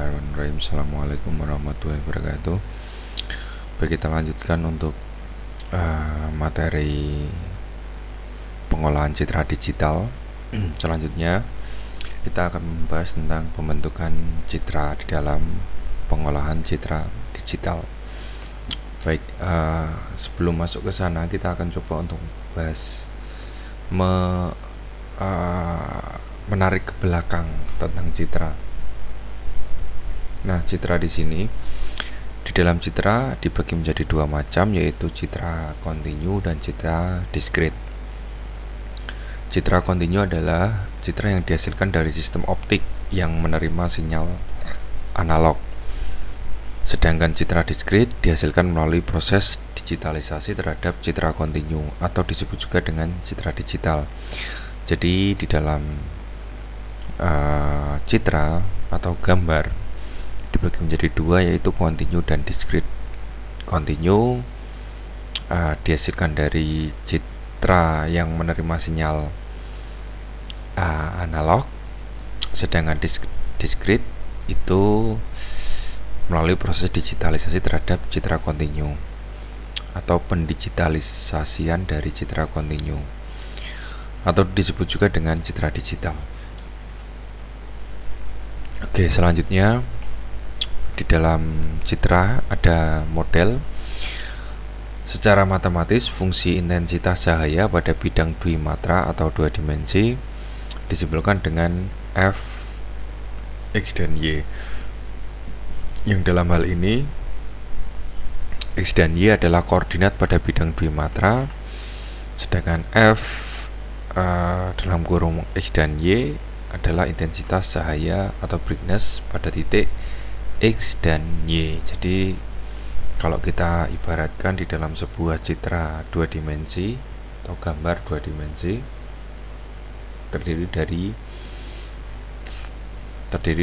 Bismillahirrahmanirrahim. Assalamualaikum warahmatullahi wabarakatuh. Baik, kita lanjutkan untuk materi pengolahan citra digital. Selanjutnya kita akan membahas tentang pembentukan citra di dalam pengolahan citra digital. Baik, sebelum masuk ke sana kita akan coba untuk bahas menarik ke belakang tentang citra. Nah, citra di sini, di dalam citra dibagi menjadi dua macam, yaitu citra kontinu dan citra diskrit. Citra kontinu adalah citra yang dihasilkan dari sistem optik yang menerima sinyal analog. Sedangkan citra diskrit dihasilkan melalui proses digitalisasi terhadap citra kontinu atau disebut juga dengan citra digital. Jadi di dalam citra atau gambar dibagi menjadi dua, yaitu kontinu dan diskrit. Kontinu dihasilkan dari citra yang menerima sinyal analog, sedangkan diskrit itu melalui proses digitalisasi terhadap citra kontinu atau pendigitalisasian dari citra kontinu atau disebut juga dengan citra digital. Oke, selanjutnya di dalam citra ada model. Secara matematis, fungsi intensitas cahaya pada bidang dwimatra atau dua dimensi disimpulkan dengan f x dan y, yang dalam hal ini x dan y adalah koordinat pada bidang dwimatra, sedangkan f dalam kurung x dan y adalah intensitas cahaya atau brightness pada titik x dan y. Jadi kalau kita ibaratkan di dalam sebuah citra dua dimensi atau gambar dua dimensi terdiri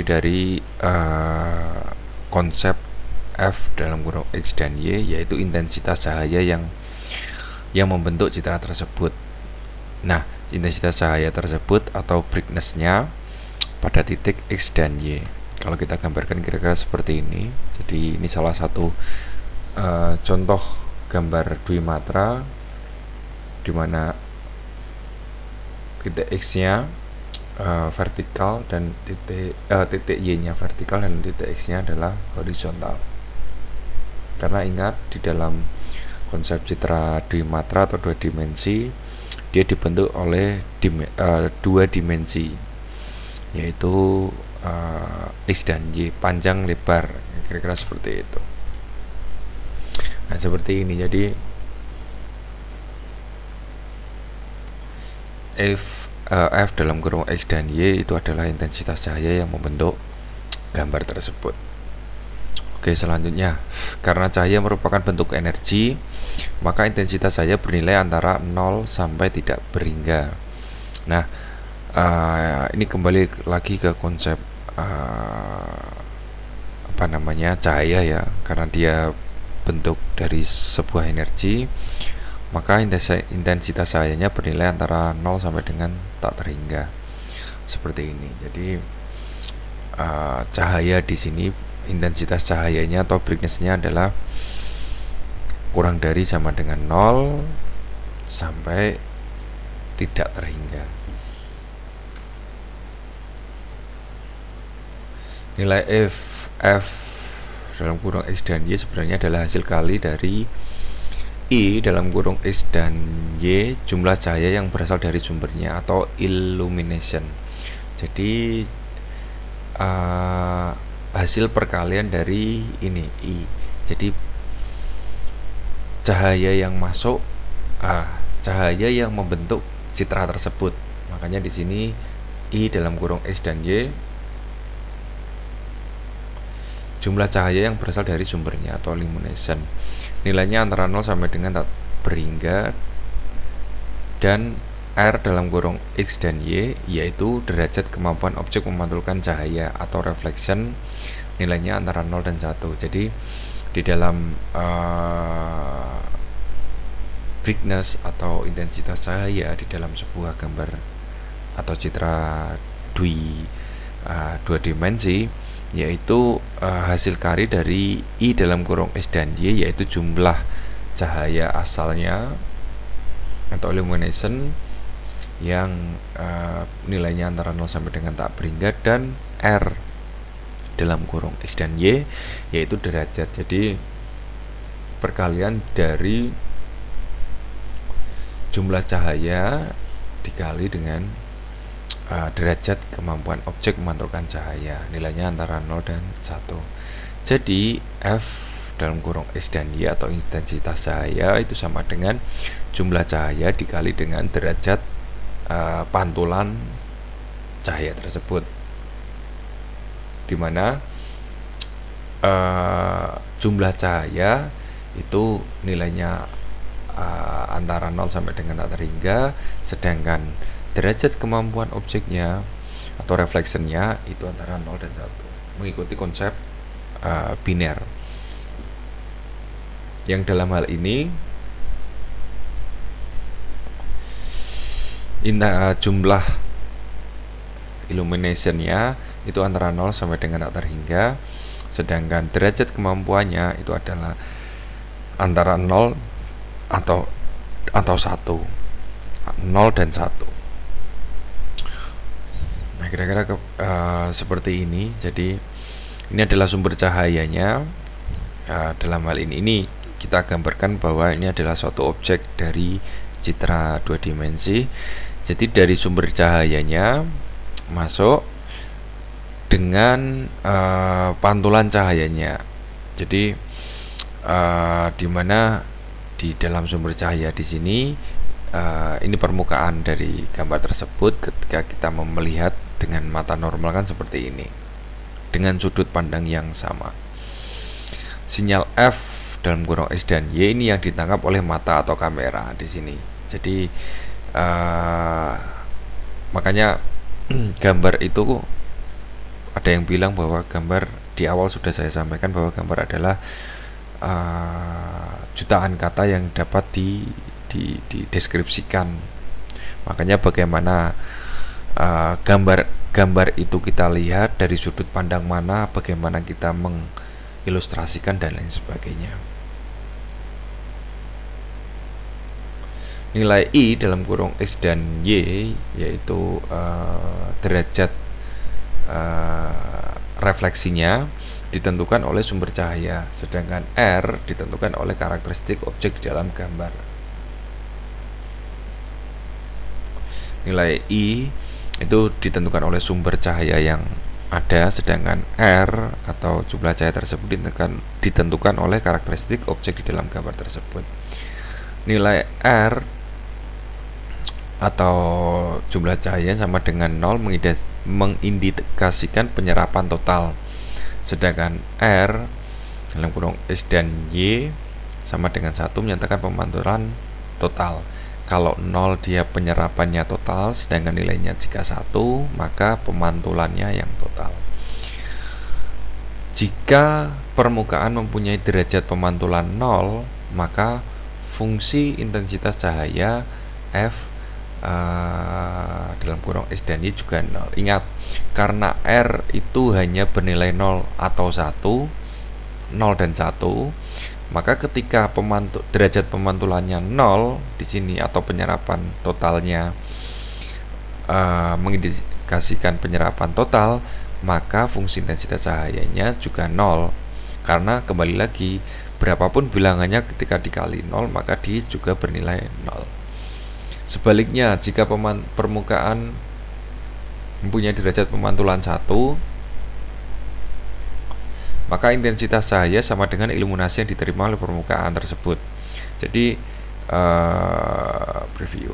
dari konsep f dalam kurung x dan y, yaitu intensitas cahaya yang membentuk citra tersebut. Nah, intensitas cahaya tersebut atau brightness-nya pada titik x dan y. Kalau kita gambarkan kira-kira seperti ini. Jadi ini salah satu contoh gambar dwimatra di mana titik x-nya vertikal dan titik y-nya vertikal dan titik x-nya adalah horizontal. Karena ingat, di dalam konsep citra dwimatra atau dua dimensi, dia dibentuk oleh dua dimensi, yaitu x dan y, panjang lebar, kira-kira seperti itu. Nah, seperti ini. Jadi f dalam kurung x dan y itu adalah intensitas cahaya yang membentuk gambar tersebut. Oke, selanjutnya, karena cahaya merupakan bentuk energi, maka intensitas cahaya bernilai antara 0 sampai tidak berhingga. Nah, ini kembali lagi ke konsep cahaya ya, karena dia bentuk dari sebuah energi, maka intensitas cahayanya bernilai antara 0 sampai dengan tak terhingga. Seperti ini. Jadi cahaya di sini, intensitas cahayanya atau brightness-nya adalah kurang dari sama dengan 0 sampai tidak terhingga. Nilai f dalam kurung x dan y sebenarnya adalah hasil kali dari I dalam kurung x dan y, jumlah cahaya yang berasal dari sumbernya atau illumination. Jadi hasil perkalian dari ini I. Jadi cahaya yang masuk, cahaya yang membentuk citra tersebut. Makanya di sini I dalam kurung x dan y, jumlah cahaya yang berasal dari sumbernya atau illumination. Nilainya antara 0 sampai dengan tak berhingga, dan R dalam kurung X dan Y yaitu derajat kemampuan objek memantulkan cahaya atau reflection, nilainya antara 0 dan 1. Jadi di dalam brightness atau intensitas cahaya di dalam sebuah gambar atau citra dua dimensi yaitu hasil kari dari I dalam kurung X dan Y, yaitu jumlah cahaya asalnya atau illumination yang nilainya antara 0 sampai dengan tak berhingga, dan R dalam kurung X dan Y yaitu derajat. Jadi perkalian dari jumlah cahaya dikali dengan derajat kemampuan objek memantulkan cahaya, nilainya antara 0 dan 1. Jadi F dalam kurung X dan Y atau intensitas cahaya itu sama dengan jumlah cahaya dikali dengan derajat pantulan cahaya tersebut, dimana jumlah cahaya itu nilainya antara 0 sampai dengan tak terhingga, sedangkan derajat kemampuan objeknya atau refleksinya itu antara 0 dan 1, mengikuti konsep biner. Yang dalam hal ini jumlah illuminationnya itu antara 0 sampai dengan tak terhingga, sedangkan derajat kemampuannya itu adalah antara 0 atau 1, 0 dan 1. Nah, kira-kira seperti ini. Jadi ini adalah sumber cahayanya. Dalam hal ini kita gambarkan bahwa ini adalah suatu objek dari citra 2 dimensi. Jadi dari sumber cahayanya masuk dengan pantulan cahayanya. Jadi di mana di dalam sumber cahaya di sini ini permukaan dari gambar tersebut ketika kita melihat dengan mata normal kan seperti ini, dengan sudut pandang yang sama. Sinyal F dalam kurung X dan Y ini yang ditangkap oleh mata atau kamera di sini. Jadi makanya gambar itu ada yang bilang bahwa gambar, di awal sudah saya sampaikan bahwa gambar adalah jutaan kata yang dapat dideskripsikan. Makanya bagaimana gambar itu kita lihat dari sudut pandang mana, bagaimana kita mengilustrasikan dan lain sebagainya. Nilai I dalam kurung X dan Y yaitu derajat refleksinya ditentukan oleh sumber cahaya, sedangkan R ditentukan oleh karakteristik objek di dalam gambar. Nilai I itu ditentukan oleh sumber cahaya yang ada, sedangkan R atau jumlah cahaya tersebut ditentukan oleh karakteristik objek di dalam gambar tersebut. Nilai R atau jumlah cahaya sama dengan 0 mengindikasikan penyerapan total, sedangkan R dalam kurung X dan Y sama dengan 1 menyatakan pemantulan total. Kalau 0 dia penyerapannya total, sedangkan nilainya jika 1 maka pemantulannya yang total. Jika permukaan mempunyai derajat pemantulan 0, maka fungsi intensitas cahaya F dalam kurung X dan Y juga 0. Ingat, karena R itu hanya bernilai 0 atau 1, 0 dan 1, maka ketika derajat pemantulannya 0 di sini atau penyerapan totalnya mengindikasikan penyerapan total, maka fungsi intensitas cahayanya juga 0. Karena kembali lagi, berapapun bilangannya ketika dikali 0 maka dia juga bernilai 0. Sebaliknya, jika permukaan mempunyai derajat pemantulan 1, maka intensitas cahaya sama dengan iluminasi yang diterima oleh permukaan tersebut. Jadi preview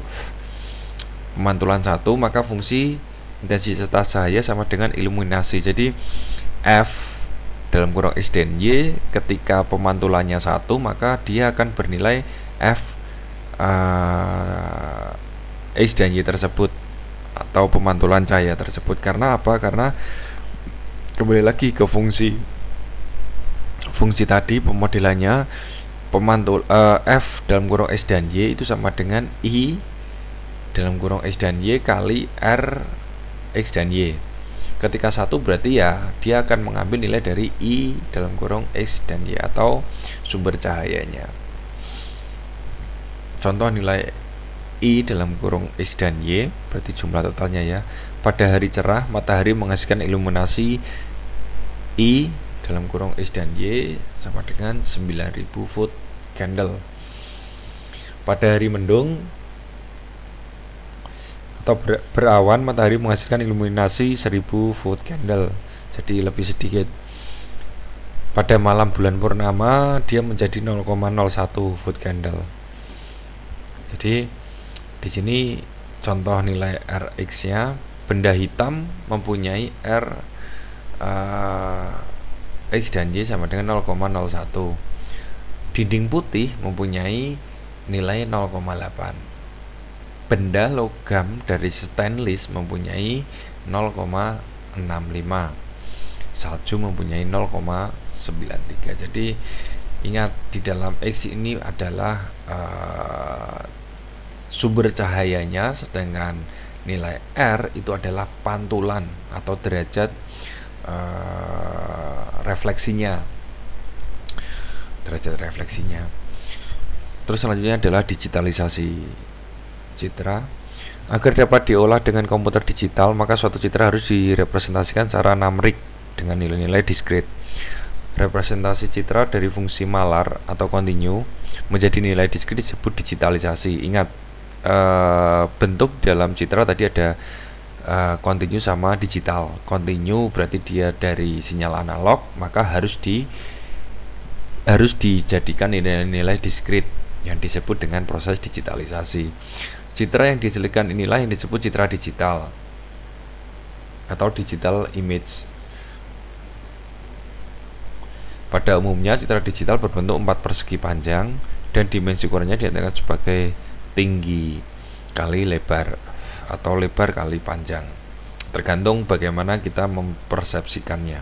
pemantulan 1, maka fungsi intensitas cahaya sama dengan iluminasi. Jadi F dalam kurung X dan Y ketika pemantulannya 1, maka dia akan bernilai F X dan Y tersebut atau pemantulan cahaya tersebut. Karena apa? Karena kembali lagi ke fungsi tadi pemodelannya, F dalam kurung X dan Y itu sama dengan I dalam kurung X dan Y kali R X dan Y. Ketika 1 berarti ya dia akan mengambil nilai dari I dalam kurung X dan Y atau sumber cahayanya. Contoh nilai I dalam kurung X dan Y berarti jumlah totalnya ya. Pada hari cerah matahari menghasilkan iluminasi I dalam kurung X dan Y sama dengan 9000 foot candle. Pada hari mendung atau berawan matahari menghasilkan iluminasi 1000 foot candle, jadi lebih sedikit. Pada malam bulan purnama dia menjadi 0,01 foot candle. Jadi di sini contoh nilai Rx-nya, benda hitam mempunyai R X dan Y sama dengan 0,01. Dinding putih mempunyai nilai 0,8. Benda logam dari stainless mempunyai 0,65. Salju mempunyai 0,93. Jadi ingat, di dalam X ini adalah sumber cahayanya, sedangkan nilai R itu adalah pantulan atau derajat refleksinya. Terus selanjutnya adalah digitalisasi citra. Agar dapat diolah dengan komputer digital, maka suatu citra harus direpresentasikan secara numeric dengan nilai-nilai diskrit. Representasi citra dari fungsi malar atau kontinu menjadi nilai diskrit disebut digitalisasi. Ingat, bentuk dalam citra tadi ada kontinu sama digital. Kontinu berarti dia dari sinyal analog, maka harus dijadikan nilai-nilai diskrit yang disebut dengan proses digitalisasi. Citra yang dihasilkan inilah yang disebut citra digital atau digital image. Pada umumnya citra digital berbentuk 4 persegi panjang dan dimensi ukurannya dinyatakan sebagai tinggi kali lebar atau lebar kali panjang, tergantung bagaimana kita mempersepsikannya.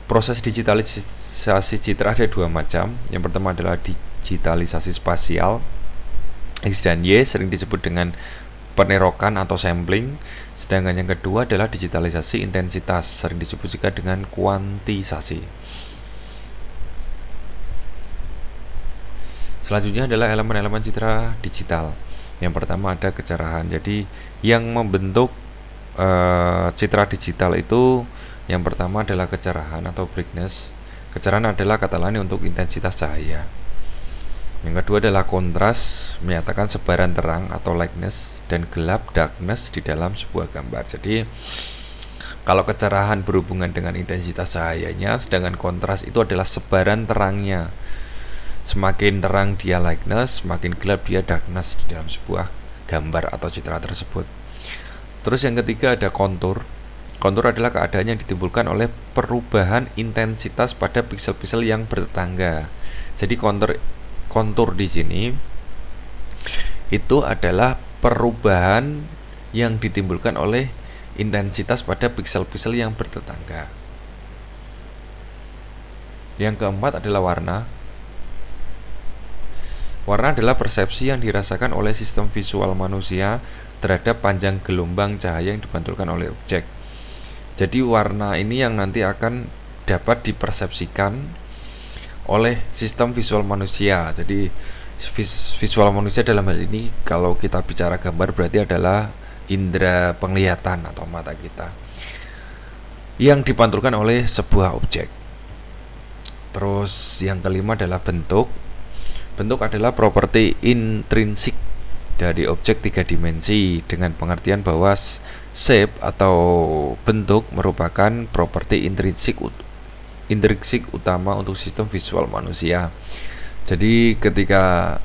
Proses digitalisasi citra ada 2 macam. Yang pertama adalah digitalisasi spasial. X dan Y sering disebut dengan penerokan atau sampling. Sedangkan yang kedua adalah digitalisasi intensitas, sering disebut juga dengan kuantisasi. Selanjutnya adalah elemen-elemen citra digital. Yang pertama ada kecerahan. Jadi yang membentuk citra digital itu yang pertama adalah kecerahan atau brightness. Kecerahan adalah kata lain untuk intensitas cahaya. Yang kedua adalah kontras, menyatakan sebaran terang atau lightness, dan gelap darkness di dalam sebuah gambar. Jadi kalau kecerahan berhubungan dengan intensitas cahayanya, sedangkan kontras itu adalah sebaran terangnya. Semakin terang dia lightness, semakin gelap dia darkness di dalam sebuah gambar atau citra tersebut. Terus yang ketiga ada kontur. Kontur adalah keadaan yang ditimbulkan oleh perubahan intensitas pada piksel-piksel yang bertetangga. Jadi kontur di sini itu adalah perubahan yang ditimbulkan oleh intensitas pada piksel-piksel yang bertetangga. Yang keempat adalah warna. Warna adalah persepsi yang dirasakan oleh sistem visual manusia terhadap panjang gelombang cahaya yang dipantulkan oleh objek. Jadi warna ini yang nanti akan dapat dipersepsikan oleh sistem visual manusia. Jadi visual manusia dalam hal ini kalau kita bicara gambar berarti adalah indera penglihatan atau mata kita yang dipantulkan oleh sebuah objek. Terus yang kelima adalah bentuk. Bentuk adalah properti intrinsik dari objek 3 dimensi dengan pengertian bahwa shape atau bentuk merupakan properti intrinsik utama untuk sistem visual manusia. Jadi ketika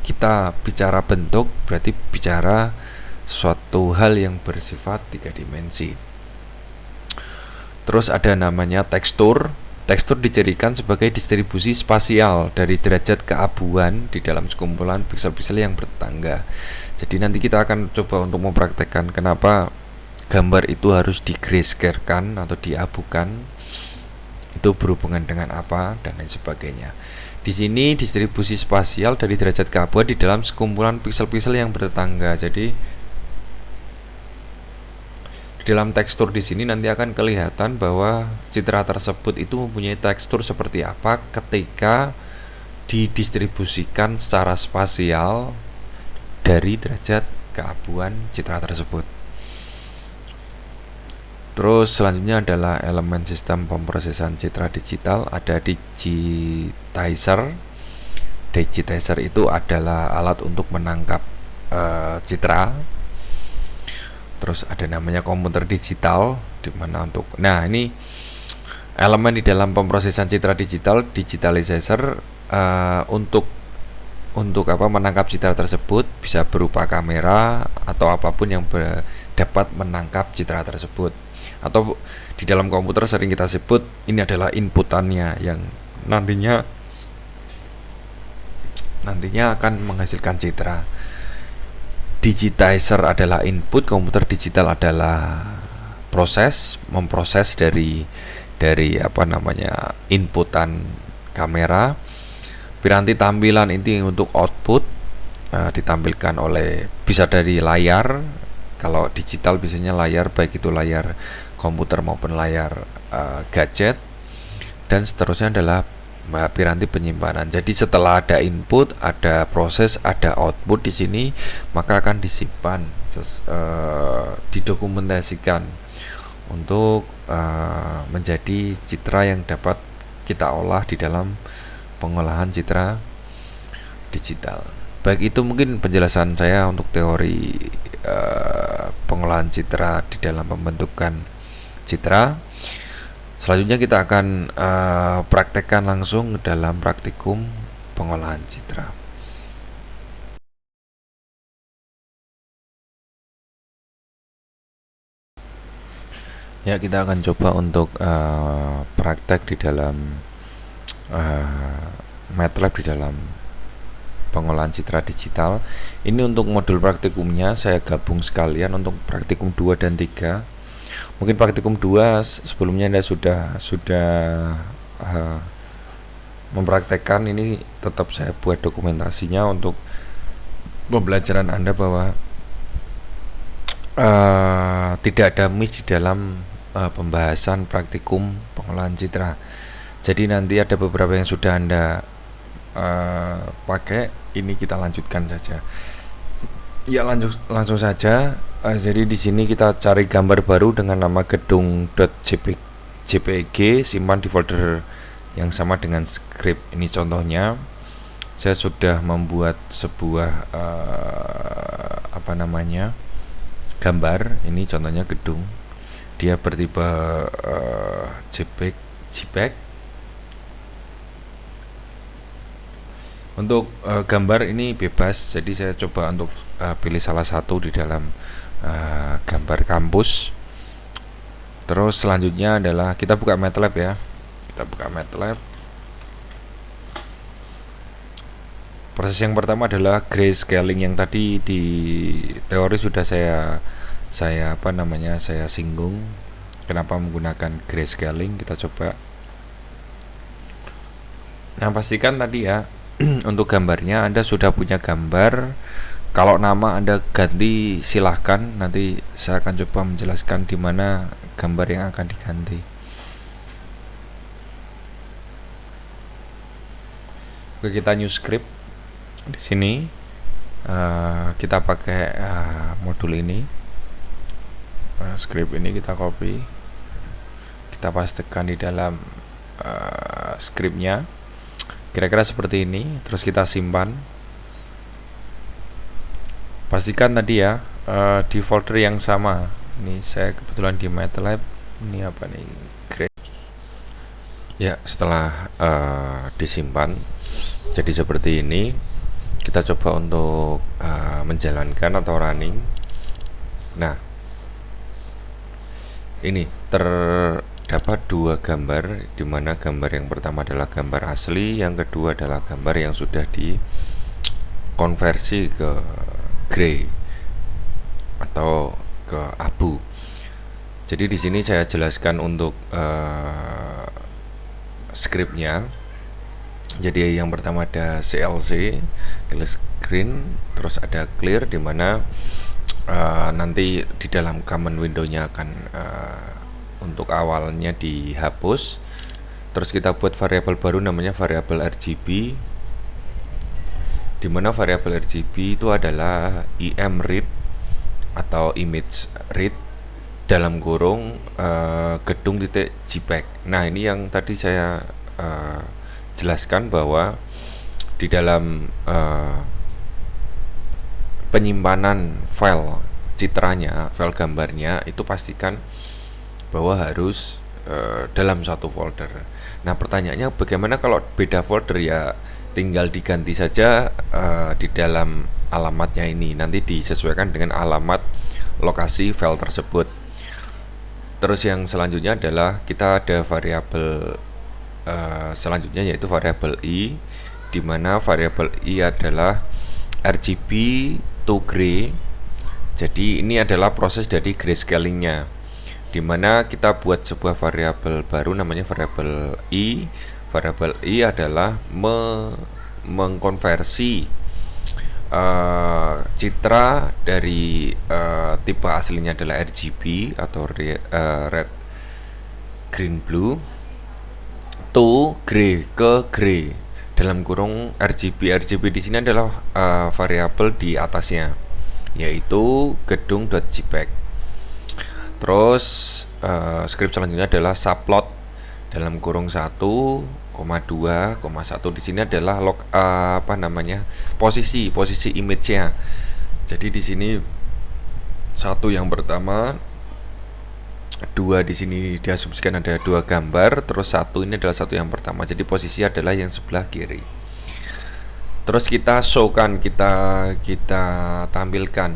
kita bicara bentuk berarti bicara suatu hal yang bersifat 3 dimensi. Terus ada namanya tekstur. Tekstur dicirikan sebagai distribusi spasial dari derajat keabuan di dalam sekumpulan piksel-piksel yang bertetangga. Jadi nanti kita akan coba untuk mempraktekkan kenapa gambar itu harus di-grayscale-kan atau diabukan, itu berhubungan dengan apa dan lain sebagainya. Di sini distribusi spasial dari derajat keabuan di dalam sekumpulan piksel-piksel yang bertetangga. Jadi Di dalam tekstur di sini nanti akan kelihatan bahwa citra tersebut itu mempunyai tekstur seperti apa ketika didistribusikan secara spasial dari derajat keabuan citra tersebut. Terus selanjutnya adalah elemen sistem pemrosesan citra digital, ada digitizer. Digitizer itu adalah alat untuk menangkap citra. Terus ada namanya komputer digital, dimana untuk, nah ini elemen di dalam pemrosesan citra digital, digitalizer, untuk apa, menangkap citra tersebut bisa berupa kamera atau apapun yang dapat menangkap citra tersebut. Atau di dalam komputer sering kita sebut ini adalah inputannya yang nantinya akan menghasilkan citra. Digitizer adalah input, komputer digital adalah memproses dari apa namanya, inputan kamera. Piranti tampilan ini untuk output, ditampilkan oleh, bisa dari layar. Kalau digital biasanya layar, baik itu layar komputer maupun layar gadget. Dan seterusnya adalah piranti penyimpanan. Jadi setelah ada input, ada proses, ada output di sini, maka akan disimpan, didokumentasikan untuk menjadi citra yang dapat kita olah di dalam pengolahan citra digital. Baik, itu mungkin penjelasan saya untuk teori pengolahan citra di dalam pembentukan citra. Selanjutnya kita akan praktekkan langsung dalam praktikum pengolahan citra. Ya, kita akan coba untuk praktek di dalam MATLAB di dalam pengolahan citra digital. Ini untuk modul praktikumnya saya gabung sekalian untuk praktikum 2 dan 3. Mungkin praktikum 2 sebelumnya Anda sudah mempraktekkan, ini tetap saya buat dokumentasinya untuk pembelajaran Anda bahwa tidak ada miss di dalam pembahasan praktikum pengolahan citra. Jadi nanti ada beberapa yang sudah Anda pakai, ini kita lanjutkan saja. Ya, langsung saja. Jadi di sini kita cari gambar baru dengan nama gedung.jpg, simpan di folder yang sama dengan script. Ini contohnya. Saya sudah membuat sebuah apa namanya, gambar. Ini contohnya gedung. Dia bertipe JPEG. Untuk gambar ini bebas, jadi saya coba untuk pilih salah satu di dalam gambar kampus. Terus selanjutnya adalah kita buka MATLAB ya. Kita buka MATLAB. Proses yang pertama adalah grayscaling, yang tadi di teori sudah saya singgung kenapa menggunakan grayscaling. Kita coba. Nah, pastikan tadi ya untuk gambarnya Anda sudah punya gambar. Kalau nama Anda ganti silahkan, nanti saya akan coba menjelaskan di mana gambar yang akan diganti. Oke, kita new script. Di sini kita pakai modul ini. Script ini kita copy, kita pastekan di dalam scriptnya. Kira-kira seperti ini. Terus kita simpan. Pastikan tadi ya di folder yang sama. Ini saya kebetulan di MATLAB. Ini apa nih? Ya, setelah disimpan jadi seperti ini, kita coba untuk menjalankan atau running. Nah, ini terdapat dua gambar, di mana gambar yang pertama adalah gambar asli, yang kedua adalah gambar yang sudah dikonversi ke gray atau ke abu. Jadi di sini saya jelaskan untuk scriptnya. Jadi yang pertama ada CLC, clear screen, terus ada clear, di mana nanti di dalam command window-nya akan untuk awalnya dihapus. Terus kita buat variabel baru namanya variabel RGB, di mana variabel RGB itu adalah imRead atau image read dalam kurung gedung titik JPEG. Nah, ini yang tadi saya jelaskan bahwa di dalam penyimpanan file citranya, file gambarnya itu pastikan bahwa harus dalam satu folder. Nah, pertanyaannya bagaimana kalau beda folder? Ya tinggal diganti saja di dalam alamatnya ini, nanti disesuaikan dengan alamat lokasi file tersebut. Terus yang selanjutnya adalah kita ada variabel selanjutnya, yaitu variabel i, di mana variabel i adalah RGB to gray. Jadi ini adalah proses dari grayscalingnya, di mana kita buat sebuah variabel baru namanya variabel i. Variabel i adalah mengkonversi citra dari tipe aslinya adalah RGB atau red, green, blue to gray, ke gray dalam kurung RGB. RGB di sini adalah variabel di atasnya, yaitu gedung.jpg. Terus script selanjutnya adalah subplot dalam kurung 1,2,1. Di sini adalah posisi image-nya. Jadi di sini 1 yang pertama, 2 di sini diasumsikan ada 2 gambar, terus 1 ini adalah 1 yang pertama. Jadi posisi adalah yang sebelah kiri. Terus kita show-kan, kita tampilkan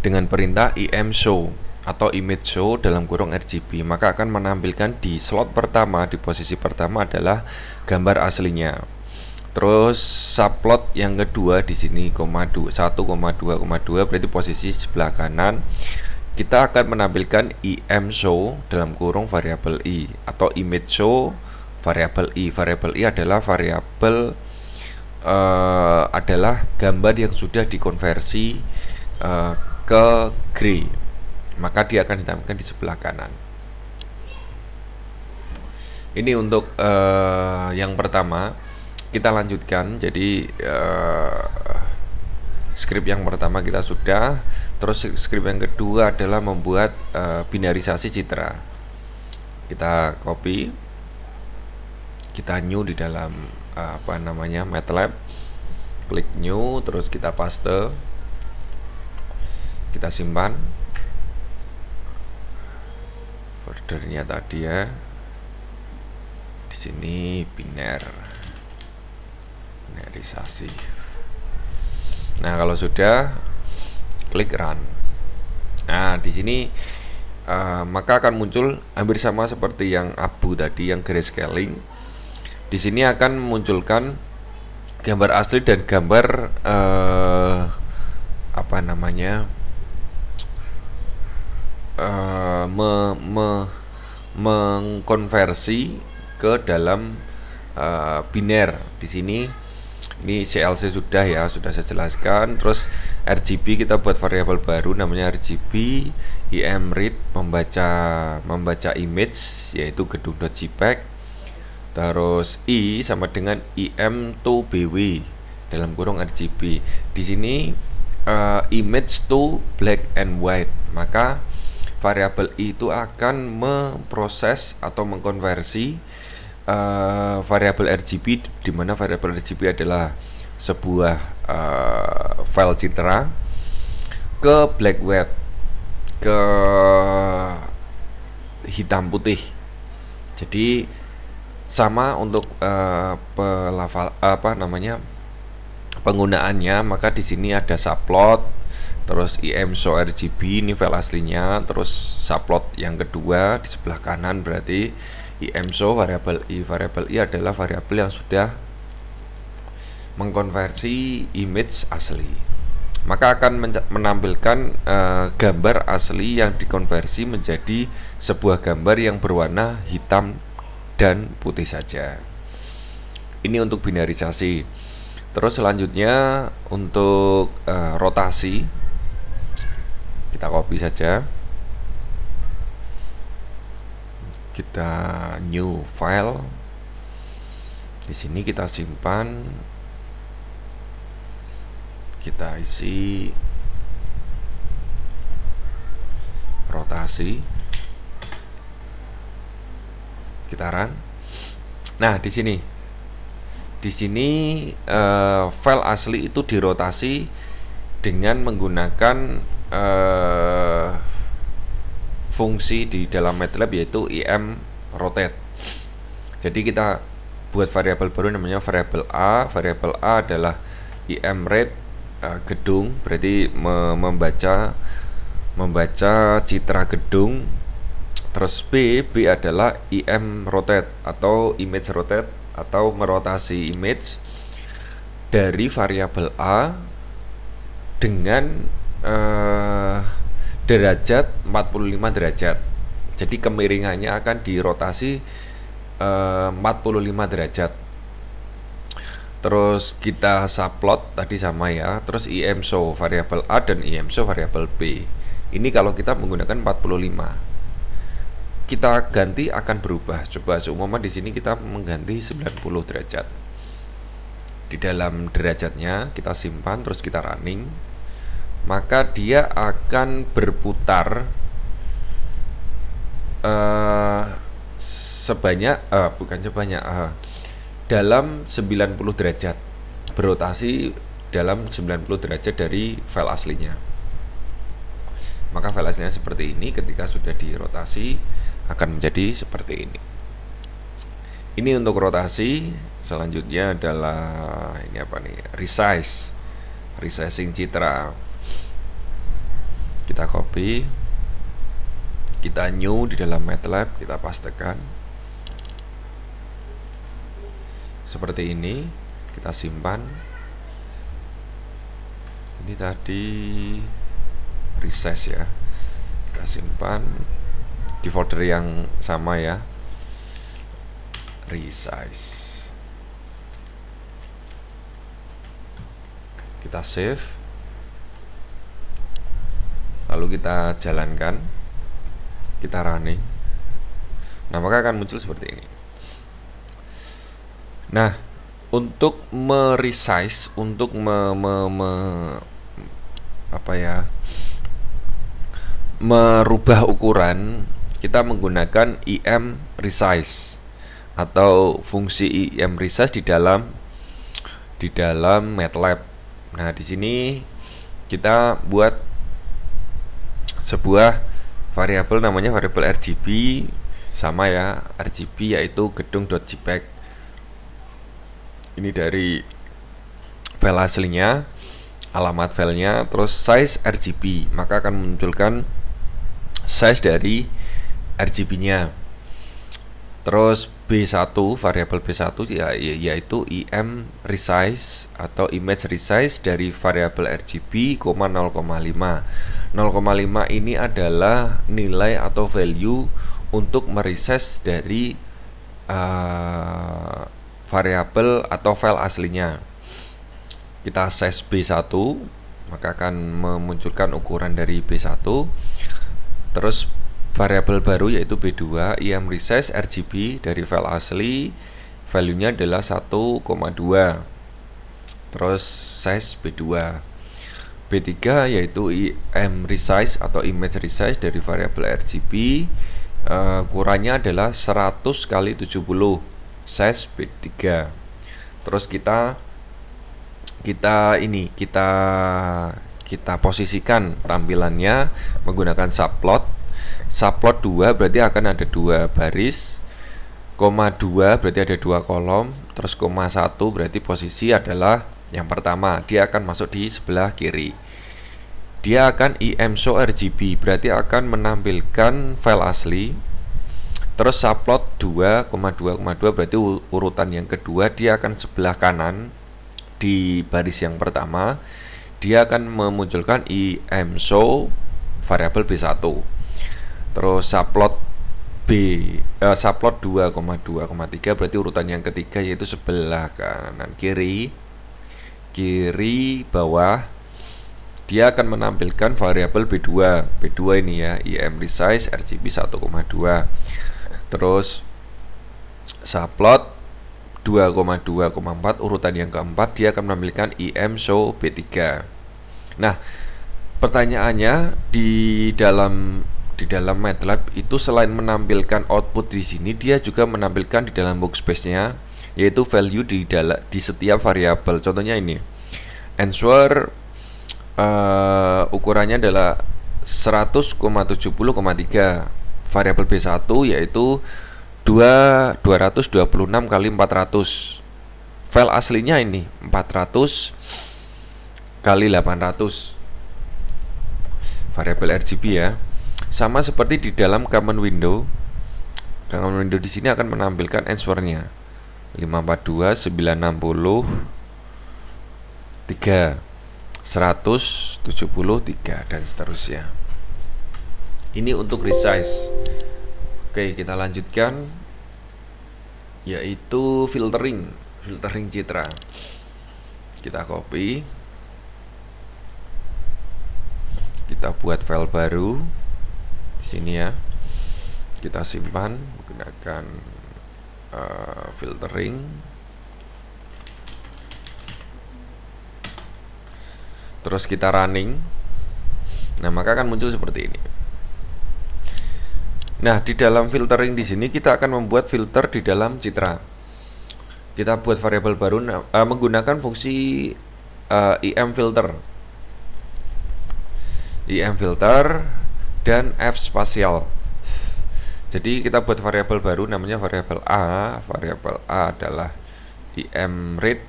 dengan perintah imshow atau image show dalam kurung RGB, maka akan menampilkan di slot pertama, di posisi pertama adalah gambar aslinya. Terus subplot yang kedua di sini 1,2,2 berarti posisi sebelah kanan. Kita akan menampilkan imshow dalam kurung variabel i atau image show variabel i. Variabel i adalah variabel adalah gambar yang sudah dikonversi ke gray, maka dia akan ditampilkan di sebelah kanan. Ini untuk yang pertama. Kita lanjutkan. Jadi script yang pertama kita sudah. Terus script yang kedua adalah membuat binarisasi citra. Kita copy, kita new di dalam MATLAB, klik new, terus kita paste, kita simpan foldernya tadi ya. Di sini binarisasi. Nah, kalau sudah, klik run. Nah, di sini maka akan muncul hampir sama seperti yang abu tadi, yang grayscaling. Di sini akan memunculkan gambar asli dan gambar mengkonversi ke dalam biner. Di sini ini CLC sudah saya jelaskan. Terus RGB kita buat variabel baru namanya RGB imRead, membaca image yaitu gedung.jpg. Terus i sama dengan im to bw dalam kurung RGB. Di sini image to black and white, maka variabel i itu akan memproses atau mengkonversi variabel RGB, di mana variabel RGB adalah sebuah file citra, ke black white, ke hitam putih. Jadi sama untuk penggunaannya, maka di sini ada subplot, terus imshow RGB ini file aslinya, terus subplot yang kedua di sebelah kanan berarti imshow variabel i. Variabel i adalah variabel yang sudah mengkonversi image asli, maka akan menampilkan gambar asli yang dikonversi menjadi sebuah gambar yang berwarna hitam dan putih saja. Ini untuk binarisasi. Terus selanjutnya untuk rotasi, Kita copy saja, kita new file, di sini kita simpan, kita isi rotasi, kita run. Nah, di sini file asli itu dirotasi dengan menggunakan fungsi di dalam MATLAB yaitu im rotate. Jadi kita buat variabel baru namanya variabel A. Variabel A adalah im rate gedung, berarti membaca citra gedung. Terus B adalah im rotate atau image rotate atau merotasi image dari variabel A dengan derajat 45 derajat. Jadi kemiringannya akan dirotasi 45 derajat. Terus kita subplot tadi sama ya. Terus imshow variabel A dan imshow variabel B. Ini kalau kita menggunakan 45. Kita ganti akan berubah. Coba seumpama di sini kita mengganti 90 derajat. Di dalam derajatnya kita simpan, terus kita running. Maka dia akan berputar dalam 90 derajat, berotasi dalam 90 derajat dari file aslinya. Maka file aslinya seperti ini, ketika sudah dirotasi akan menjadi seperti ini. Ini untuk rotasi. Selanjutnya adalah ini apa nih? Resizing citra. Kita copy, kita new di dalam MATLAB, kita pastekan seperti ini, kita simpan. Ini tadi resize ya, kita simpan di folder yang sama ya, resize. Kita save, lalu kita jalankan, kita running. Nah, maka akan muncul seperti ini. Nah, untuk meresize, untuk merubah ukuran, kita menggunakan im resize atau fungsi im resize di dalam MATLAB. Nah, di sini kita buat sebuah variabel namanya variabel RGB, sama ya, RGB yaitu gedung.jpg. Ini dari file aslinya, alamat filenya, terus size RGB, maka akan memunculkan size dari RGB-nya. Terus B1, variabel B1 yaitu im resize atau image resize dari variabel RGB, 0,5. 0,5 ini adalah nilai atau value untuk meresize dari variabel atau file aslinya. Kita size B1, maka akan memunculkan ukuran dari B1. Terus variabel baru yaitu B2, im resize RGB dari file asli, value-nya adalah 1,2. Terus size B2. B3 yaitu im resize atau image resize dari variabel RGB, ukurannya adalah 100 kali 70, size B3. Terus kita posisikan tampilannya menggunakan subplot. Subplot 2 berarti akan ada 2 baris, koma 2 berarti ada 2 kolom, terus koma 1 berarti posisi adalah yang pertama, dia akan masuk di sebelah kiri. Dia akan imshow RGB, berarti akan menampilkan file asli. Terus subplot 2,2,2 berarti urutan yang kedua, dia akan sebelah kanan di baris yang pertama. Dia akan memunculkan imshow variabel B1. Terus subplot subplot 2,2,3 berarti urutan yang ketiga, yaitu sebelah kanan kiri bawah. dia akan menampilkan variabel B2. B2 ini ya, IM resize RGB 1,2. Terus subplot 2,2,4 urutan yang keempat dia akan menampilkan IM show B3. Nah, pertanyaannya di dalam MATLAB itu selain menampilkan output di sini, dia juga menampilkan di dalam workspace-nya yaitu value di setiap variabel. Contohnya ini. Answer ukurannya adalah 100,70,3. Variabel B1 yaitu 226 kali 400. File aslinya ini 400 kali 800. Variabel RGB ya. Sama seperti di dalam common window. Common window di sini akan menampilkan answernya 542 960 3 173 dan seterusnya. Ini untuk resize. Oke, kita lanjutkan yaitu filtering citra. Kita copy, kita buat file baru di sini ya. Kita simpan menggunakan filtering. Terus kita running. Nah, maka akan muncul seperti ini. Nah, di dalam filtering di sini kita akan membuat filter di dalam citra. Kita buat variabel baru menggunakan fungsi IM filter. IM filter dan F spasial. Jadi kita buat variabel baru namanya variabel A. Variabel A adalah IM read,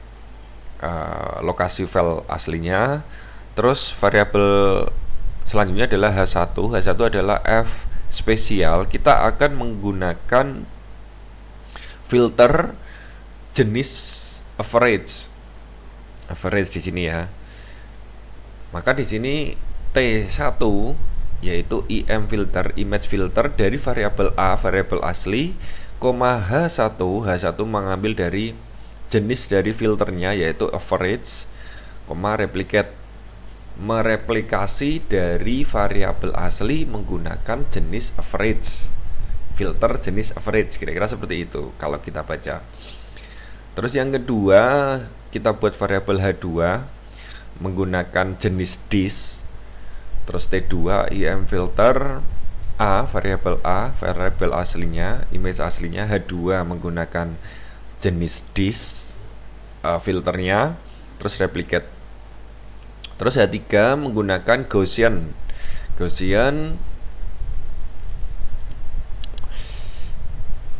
lokasi file aslinya. Terus variabel selanjutnya adalah H1. H1 adalah F spesial. Kita akan menggunakan filter jenis average di sini ya. Maka di sini T1 yaitu IM filter, image filter dari variabel A, variabel asli, H1 mengambil dari jenis dari filternya yaitu average, replicate, mereplikasi dari variabel asli menggunakan jenis average, filter jenis average, kira-kira seperti itu kalau kita baca. Terus yang kedua, kita buat variabel H2 menggunakan jenis dis. Terus T2 IM filter A, variabel aslinya, image aslinya. H2 menggunakan jenis dis, filternya. Terus replicate. Terus H3 menggunakan Gaussian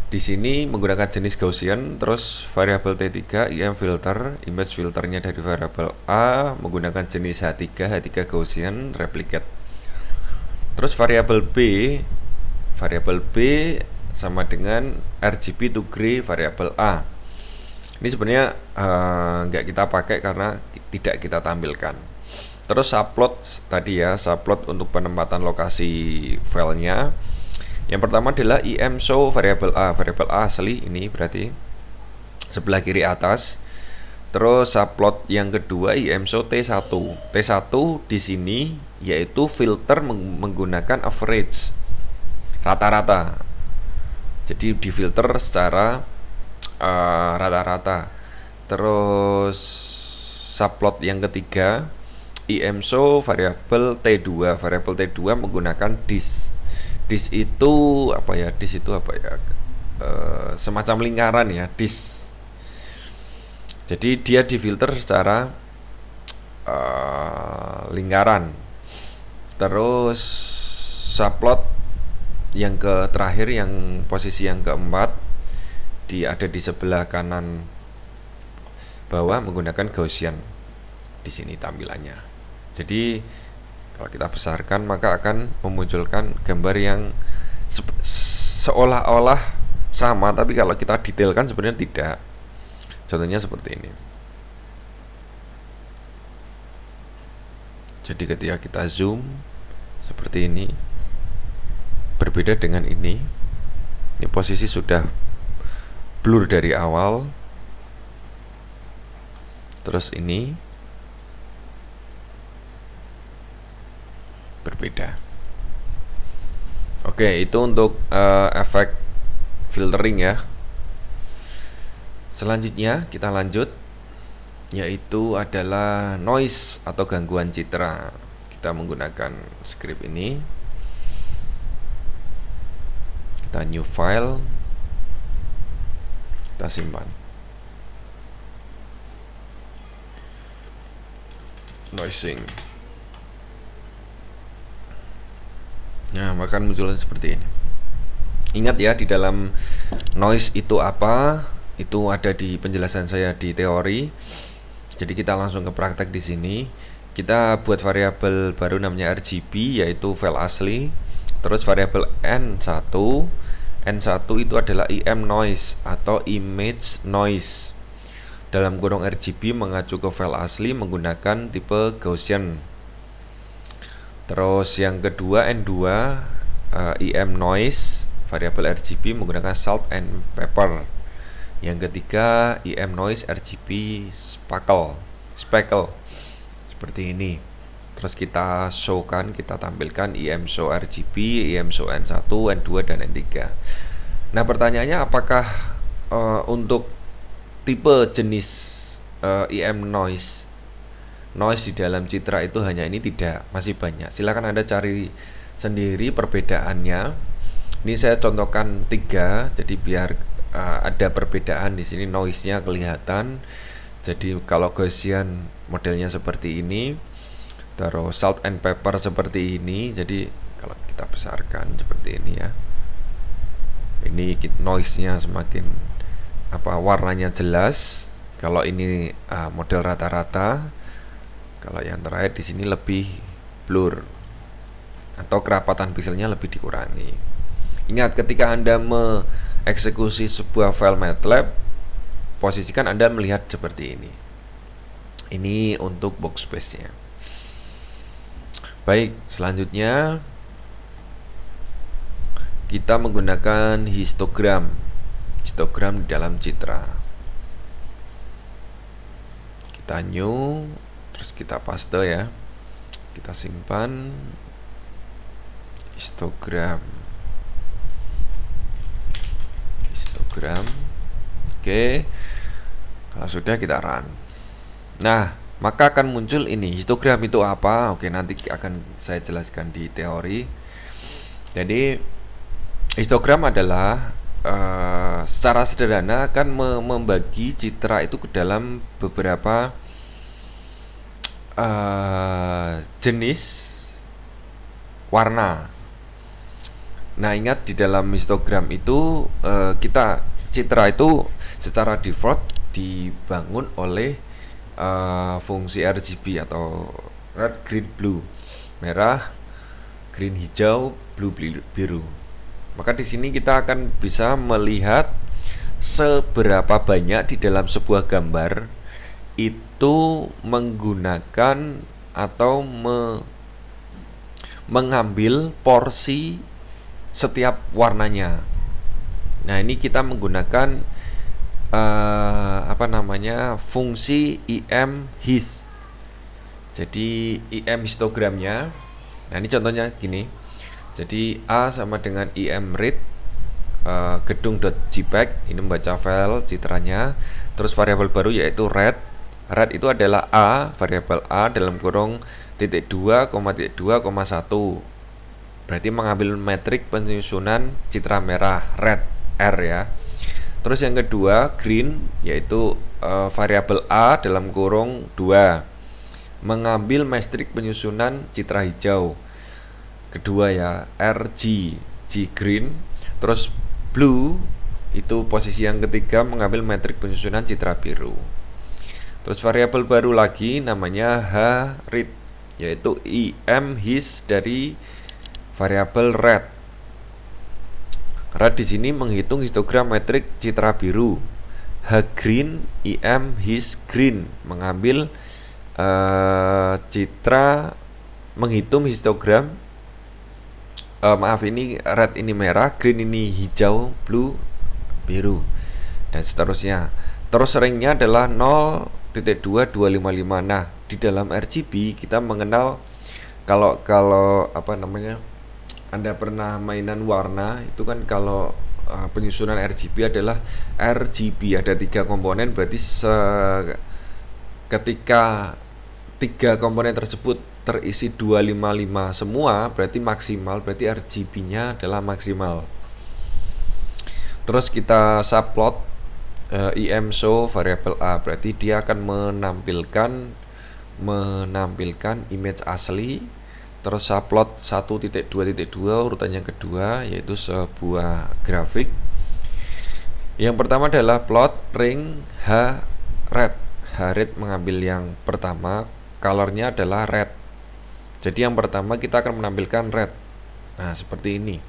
di sini menggunakan jenis Gaussian. Terus variabel T3 IM filter, image filternya dari variabel A menggunakan jenis H3 Gaussian, replicate. Terus variabel B sama dengan RGB to gray variabel A. Ini sebenarnya nggak kita pakai karena tidak kita tampilkan. Terus subplot tadi ya, subplot untuk penempatan lokasi filenya. Yang pertama adalah IM show variabel A asli, ini berarti sebelah kiri atas. Terus subplot yang kedua IM show T1 di sini yaitu filter menggunakan average, rata-rata. Jadi difilter secara rata-rata. Terus subplot yang ketiga IM show variabel T2 menggunakan dis itu apa ya? Semacam lingkaran ya, dis. Jadi dia difilter secara lingkaran. Terus subplot yang terakhir, yang posisi yang keempat, ada di sebelah kanan bawah menggunakan Gaussian. Di sini tampilannya. Jadi kalau kita besarkan maka akan memunculkan gambar yang seolah-olah sama, tapi kalau kita detailkan sebenarnya tidak. Contohnya seperti ini. Jadi ketika kita zoom seperti ini, berbeda dengan ini. Ini posisi sudah blur dari awal. Terus ini Oke, itu untuk efek filtering ya. Selanjutnya kita lanjut, yaitu adalah noise atau gangguan citra. Kita menggunakan script ini. Kita new file, kita simpan. Noising. Nah, maka muncul seperti ini. Ingat ya, di dalam noise itu apa? Itu ada di penjelasan saya di teori. Jadi kita langsung ke praktek di sini. Kita buat variabel baru namanya RGB, yaitu file asli. Terus variabel N1. N1 itu adalah IM noise atau image noise. Dalam kurung RGB mengacu ke file asli menggunakan tipe Gaussian. Terus yang kedua N2 IM noise variabel RGB menggunakan salt and pepper. Yang ketiga IM noise RGB speckle seperti ini. Terus kita showkan, kita tampilkan IM show RGB, IM show N1, N2 dan N3. Nah, pertanyaannya apakah untuk tipe jenis IM noise di dalam citra itu hanya ini? Tidak, masih banyak. Silakan Anda cari sendiri perbedaannya. Ini saya contohkan 3, jadi biar ada perbedaan di sini, noise-nya kelihatan. Jadi kalau Gaussian modelnya seperti ini, terus salt and pepper seperti ini. Jadi kalau kita besarkan seperti ini ya, ini noise-nya semakin warnanya jelas. Kalau ini model rata-rata. Kalau yang terakhir di sini lebih blur atau kerapatan pixelnya lebih dikurangi. Ingat, ketika Anda mengeksekusi sebuah file MATLAB, posisikan Anda melihat seperti ini. Ini untuk box space-nya. Baik, selanjutnya kita menggunakan histogram di dalam citra. Kita new, terus kita paste ya, kita simpan histogram. Oke, kalau sudah kita run. Nah, maka akan muncul ini. Histogram itu apa? Oke, nanti akan saya jelaskan di teori. Jadi histogram adalah secara sederhana kan membagi citra itu ke dalam beberapa jenis warna. Nah, ingat di dalam histogram itu citra itu secara default dibangun oleh fungsi RGB atau red, green, blue, merah, green, hijau, blue, biru. Maka di sini kita akan bisa melihat seberapa banyak di dalam sebuah gambar itu menggunakan atau mengambil porsi setiap warnanya. Nah, ini kita menggunakan fungsi IM his. Jadi IM histogramnya. Nah, ini contohnya gini. Jadi A sama dengan IM read gedung.jpeg, ini membaca file citranya. Terus variabel baru yaitu red. Red itu adalah A, variabel A dalam kurung .2, .2,1. Berarti mengambil metrik penyusunan citra merah, red, R ya. Terus yang kedua green, yaitu variabel A dalam kurung 2, mengambil metrik penyusunan citra hijau. Kedua ya, RG, G green. Terus blue itu posisi yang ketiga, mengambil metrik penyusunan citra biru. Terus variabel baru lagi namanya H read, yaitu IM his dari variabel red. Red di sini menghitung histogram metrik citra biru. H green, IM his green, mengambil menghitung histogram. Ini red ini merah, green ini hijau, blue biru, dan seterusnya. Terus ringnya adalah 0.2255. Nah, di dalam RGB kita mengenal kalau Anda pernah mainan warna itu kan, kalau penyusunan RGB adalah RGB ada 3 komponen, berarti ketika 3 komponen tersebut terisi 255 semua, berarti maksimal, berarti RGB-nya adalah maksimal. Terus kita subplot im show variabel A, berarti dia akan menampilkan image asli. Terus subplot 1.2.2 urutan yang kedua, yaitu sebuah grafik. Yang pertama adalah plot ring H red. H red mengambil yang pertama, colornya adalah red. Jadi yang pertama kita akan menampilkan red. Nah, seperti ini.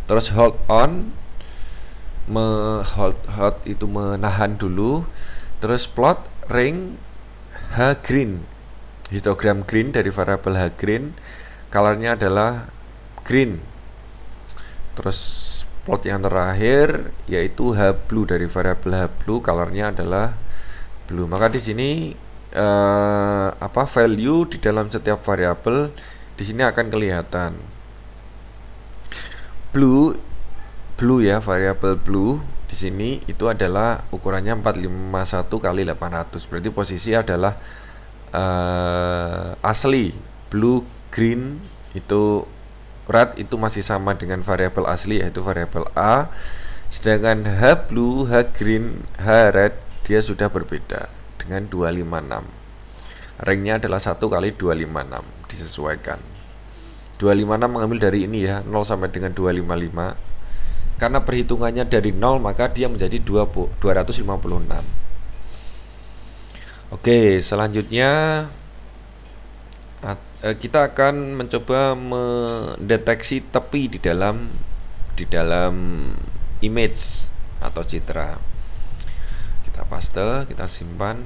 Terus hold on, hold itu menahan dulu. Terus plot ring H green, histogram green dari variabel H green, colornya adalah green. Terus plot yang terakhir yaitu H blue dari variabel H blue, colornya adalah blue. Maka di sini value di dalam setiap variabel di sini akan kelihatan. Blue ya, variabel blue di sini itu adalah ukurannya 451 kali 800. Berarti posisi adalah asli. Blue, green itu red itu masih sama dengan variabel asli, yaitu variabel A. Sedangkan H blue, H green, H red dia sudah berbeda dengan 256. Ringnya adalah 1 kali 256, disesuaikan. 256 mengambil dari ini ya, 0 sampai dengan 255. Karena perhitungannya dari 0, maka dia menjadi 256. Oke, selanjutnya kita akan mencoba mendeteksi tepi di dalam image atau citra. Kita paste, kita simpan,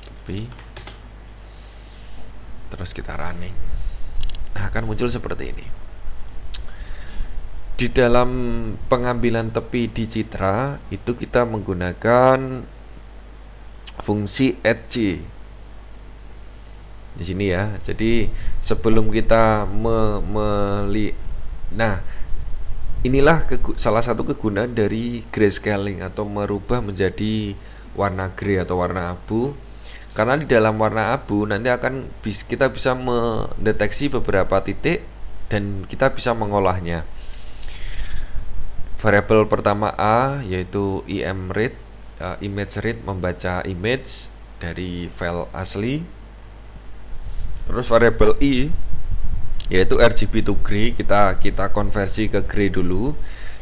tepi, terus kita running. Nah, akan muncul seperti ini. Di dalam pengambilan tepi di citra itu kita menggunakan fungsi edge di sini ya. Jadi sebelum kita nah, inilah salah satu kegunaan dari grayscaling atau merubah menjadi warna grey atau warna abu. Karena di dalam warna abu nanti kita bisa mendeteksi beberapa titik dan kita bisa mengolahnya. Variabel pertama A yaitu im read, image read, membaca image dari file asli. Terus variabel I yaitu RGB to gray, kita konversi ke gray dulu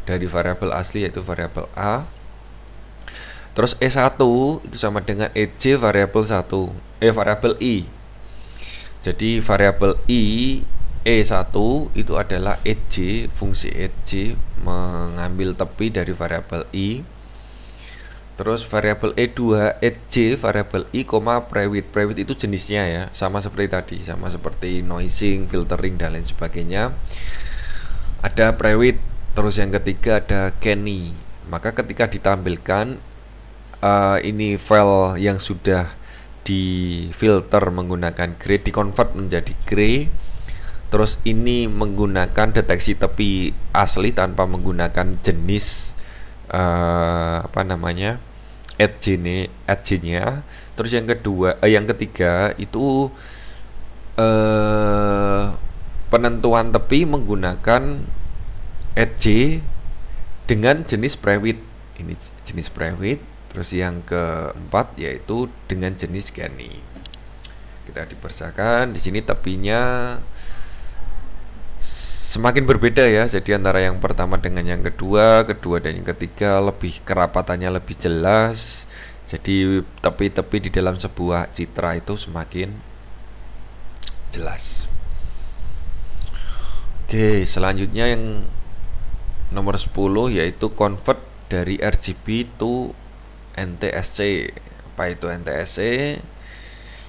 dari variabel asli yaitu variabel A. Terus E1 itu sama dengan EJ variabel variabel I. Jadi variabel I E1 itu adalah EJ, fungsi EJ mengambil tepi dari variabel I. Terus variabel E2 EJ variabel I, private itu jenisnya ya, sama seperti tadi, sama seperti noising, filtering dan lain sebagainya. Ada private. Terus yang ketiga ada canny. Maka ketika ditampilkan ini file yang sudah difilter menggunakan gray, dikonvert menjadi gray. Terus ini menggunakan deteksi tepi asli tanpa menggunakan jenis edge-nya. Terus yang ketiga itu penentuan tepi menggunakan edge dengan jenis private. Ini jenis private. Terus yang keempat yaitu dengan jenis canny. Kita dipersakan di sini tepinya semakin berbeda ya. Jadi antara yang pertama dengan yang kedua dan yang ketiga lebih kerapatannya lebih jelas. Jadi tepi-tepi di dalam sebuah citra itu semakin jelas. Oke, selanjutnya yang nomor 10 yaitu convert dari RGB to NTSC. Apa itu NTSC?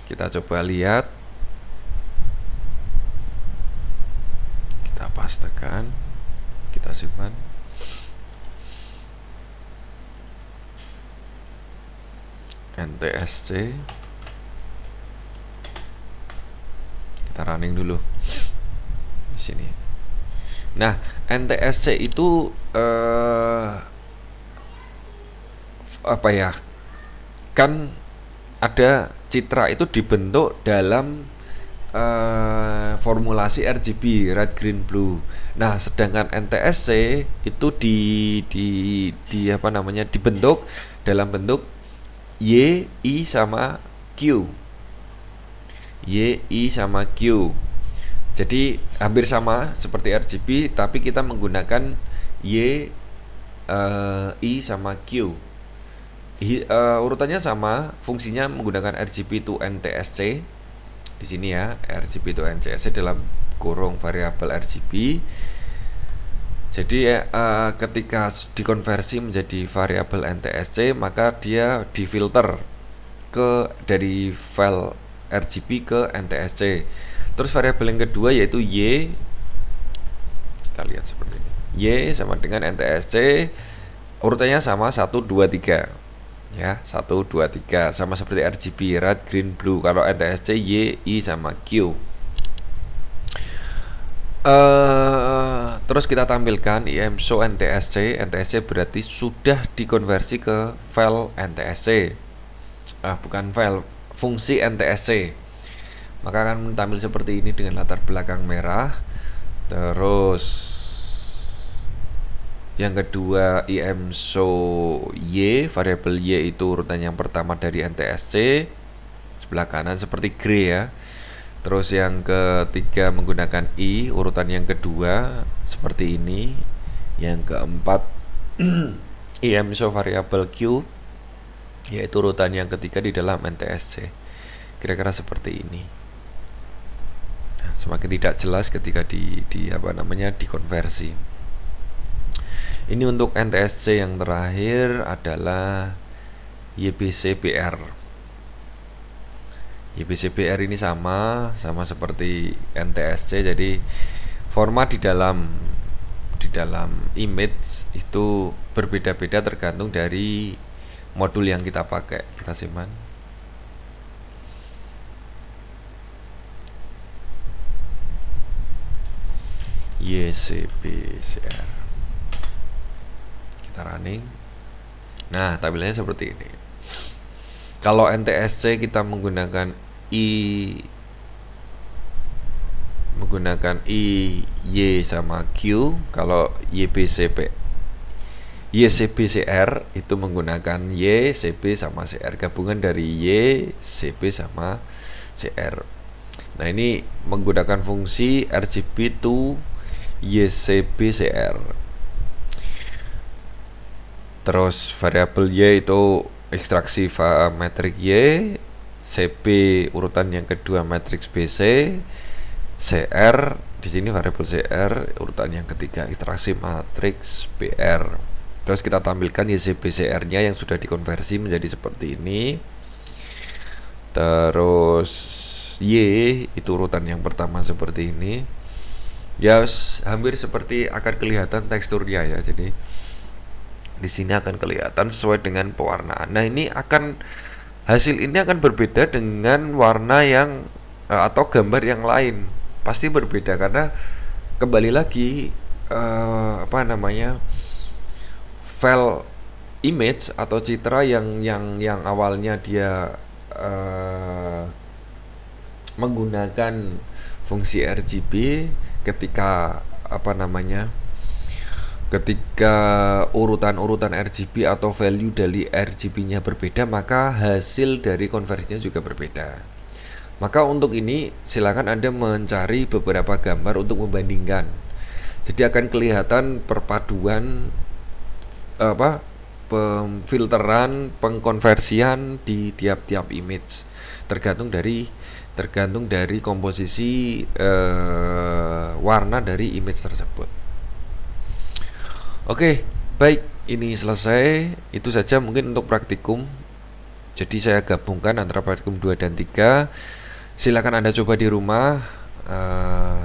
Kita coba lihat. Kita pastekan, kita simpan. NTSC Kita running dulu di sini. Nah, NTSC itu apa ya? Kan ada citra itu dibentuk dalam formulasi RGB, red, green, blue. Nah, sedangkan NTSC itu di apa namanya? Dibentuk dalam bentuk Y, I sama Q. Y, I sama Q. Jadi hampir sama seperti RGB, tapi kita menggunakan Y, I sama Q. Urutannya sama, fungsinya menggunakan RGB to NTSC. Di sini ya, RGB to NTSC dalam kurung variabel RGB. Jadi ketika dikonversi menjadi variabel NTSC, maka dia difilter dari file RGB ke NTSC. Terus variabel yang kedua yaitu Y. Kita lihat seperti ini. Y sama dengan NTSC. Urutannya sama 1 2 3. Ya, 1 2 3 sama seperti RGB, red, green, blue. Kalau NTSC Y, I sama Q. Terus kita tampilkan IMSO NTSC. NTSC berarti sudah dikonversi ke file NTSC. Bukan file, fungsi NTSC. Maka akan tampil seperti ini dengan latar belakang merah. Terus yang kedua IMSO Y, variabel Y itu urutan yang pertama dari NTSC, sebelah kanan seperti gray ya. Terus yang ketiga menggunakan I, urutan yang kedua seperti ini. Yang keempat IMSO variabel Q, yaitu urutan yang ketiga di dalam NTSC. Kira-kira seperti ini. Nah, semakin tidak jelas ketika dikonversi. Ini untuk NTSC yang terakhir adalah YBCBR. YBCBR ini sama seperti NTSC, jadi format di dalam image itu berbeda-beda tergantung dari modul yang kita pakai. Kita simpan. YCBCR. Kita running. Nah, tampilannya seperti ini. Kalau NTSC kita menggunakan I, Y sama Q. Kalau YCBCR itu menggunakan Y, CB sama CR, gabungan dari Y, CB sama CR. Nah, ini menggunakan fungsi RGB to YCBCR. Terus variabel Y itu ekstraksi metrik Y, CB urutan yang kedua matriks BC, CR di sini variabel CR urutan yang ketiga ekstraksi matriks BR. Terus kita tampilkan YCBCR-nya yang sudah dikonversi menjadi seperti ini. Terus Y itu urutan yang pertama seperti ini. Ya, hampir seperti akan kelihatan teksturnya ya. Jadi di sini akan kelihatan sesuai dengan pewarnaan. Nah, hasil ini akan berbeda dengan warna yang atau gambar yang lain. Pasti berbeda karena kembali lagi file image atau citra yang awalnya dia menggunakan fungsi RGB, ketika urutan-urutan RGB atau value dari RGB-nya berbeda, maka hasil dari konversinya juga berbeda. Maka untuk ini silakan Anda mencari beberapa gambar untuk membandingkan. Jadi akan kelihatan perpaduan pemfilteran, pengkonversian di tiap-tiap image tergantung dari komposisi warna dari image tersebut. Oke, baik, ini selesai. Itu saja mungkin untuk praktikum. Jadi saya gabungkan antara praktikum 2 dan 3. Silakan Anda coba di rumah.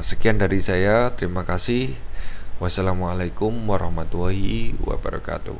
Sekian dari saya. Terima kasih. Wassalamualaikum warahmatullahi wabarakatuh.